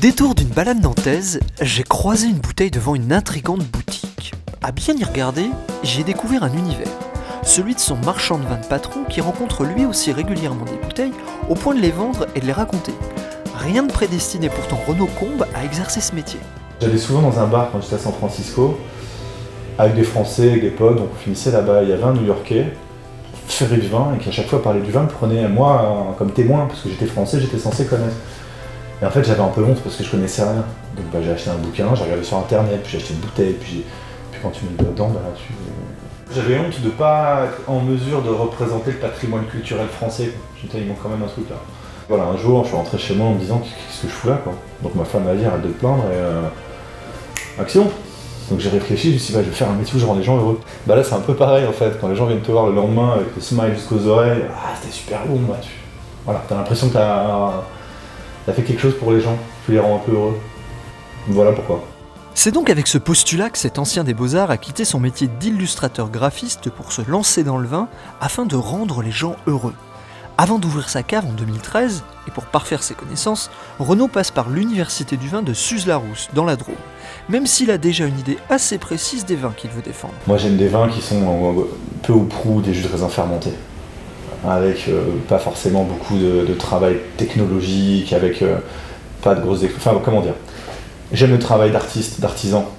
détour d'une balade nantaise, j'ai croisé une bouteille devant une intrigante boutique. À bien y regarder, j'y ai découvert un univers, celui de son marchand de vin de patron qui rencontre lui aussi régulièrement des bouteilles au point de les vendre et de les raconter. Rien de prédestiné pourtant Renaud Combe à exercer ce métier. J'allais souvent dans un bar quand j'étais à San Francisco, avec des Français, avec des potes, donc on finissait là-bas, il y avait un New-Yorkais, ferré du vin, et qui à chaque fois parlait du vin me prenait moi comme témoin, parce que j'étais français, j'étais censé connaître. Et en fait j'avais un peu honte parce que je connaissais rien. Donc j'ai acheté un bouquin, j'ai regardé sur internet, puis j'ai acheté une bouteille, puis quand tu mets le doigt dedans, j'avais honte de pas être en mesure de représenter le patrimoine culturel français. Putain, il manque quand même un truc là. Voilà, un jour je suis rentré chez moi en me disant qu'est-ce que je fous là quoi. Donc ma femme m'a dit arrête de te plaindre et action. Donc j'ai réfléchi, je me suis dit je vais faire un métier où je rends les gens heureux. Bah là c'est un peu pareil en fait, quand les gens viennent te voir le lendemain avec le smile jusqu'aux oreilles, c'était super bon, voilà, t'as l'impression que t'as fait quelque chose pour les gens, tu les rends un peu heureux. Voilà pourquoi. C'est donc avec ce postulat que cet ancien des Beaux-Arts a quitté son métier d'illustrateur graphiste pour se lancer dans le vin afin de rendre les gens heureux. Avant d'ouvrir sa cave en 2013, et pour parfaire ses connaissances, Renaud passe par l'université du vin de Suse-la-Rousse, dans la Drôme, même s'il a déjà une idée assez précise des vins qu'il veut défendre. Moi j'aime des vins qui sont peu ou prou des jus de raisin fermentés, avec pas forcément beaucoup de travail technologique, avec pas de grosses... Enfin comment dire, j'aime le travail d'artiste, d'artisan.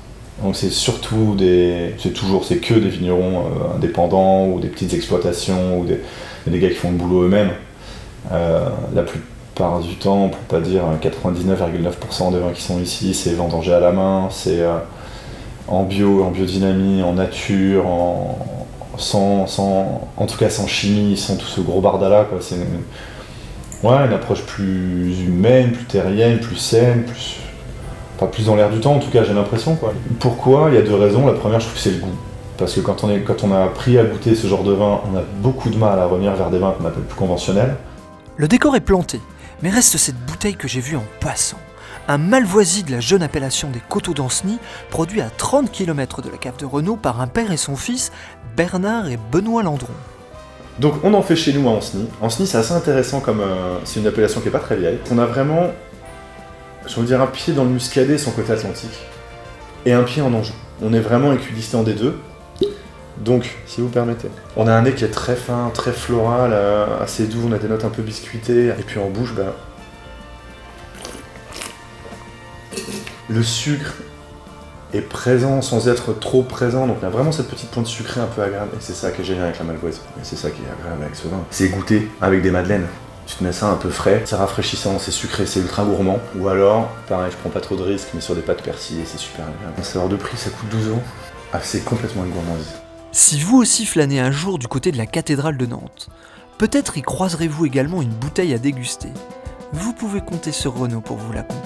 Donc c'est surtout c'est que des vignerons indépendants ou des petites exploitations ou des gars qui font le boulot eux-mêmes. La plupart du temps, pour pas dire 99,9% des vins qui sont ici, c'est vendangé à la main, c'est en bio, en biodynamie, en nature, en tout cas sans chimie, sans tout ce gros bardala quoi. C'est une approche plus humaine, plus terrienne, plus saine, plus dans l'air du temps en tout cas j'ai l'impression quoi. Pourquoi ? Il y a deux raisons. La première je trouve que c'est le goût. Parce que quand on a appris à goûter ce genre de vin, on a beaucoup de mal à revenir vers des vins qu'on appelle plus conventionnels. Le décor est planté, mais reste cette bouteille que j'ai vue en passant. Un Malvoisie de la jeune appellation des Coteaux d'Ancenis, produit à 30 km de la cave de Renaud par un père et son fils, Bernard et Benoît Landron. Donc on en fait chez nous à Ancenis. Ancenis c'est assez intéressant comme c'est une appellation qui n'est pas très vieille. On a vraiment, je veux dire, un pied dans le Muscadet, son côté atlantique, et un pied en Anjou. On est vraiment équidistant des deux. Donc, si vous permettez, on a un nez qui est très fin, très floral, assez doux, on a des notes un peu biscuitées, et puis en bouche, le sucre est présent sans être trop présent, donc il y a vraiment cette petite pointe sucrée un peu agréable, et c'est ça qui est génial avec la Malvoisie, et c'est ça qui est agréable avec ce vin. C'est goûter avec des madeleines. Tu te mets ça un peu frais, c'est rafraîchissant, c'est sucré, c'est ultra gourmand. Ou alors, pareil, je prends pas trop de risques, mais sur des pâtes persillées, c'est super agréable. C'est hors de prix, ça coûte 12 €. C'est complètement une gourmandise. Si vous aussi flânez un jour du côté de la cathédrale de Nantes, peut-être y croiserez-vous également une bouteille à déguster. Vous pouvez compter sur Renaud pour vous la confier.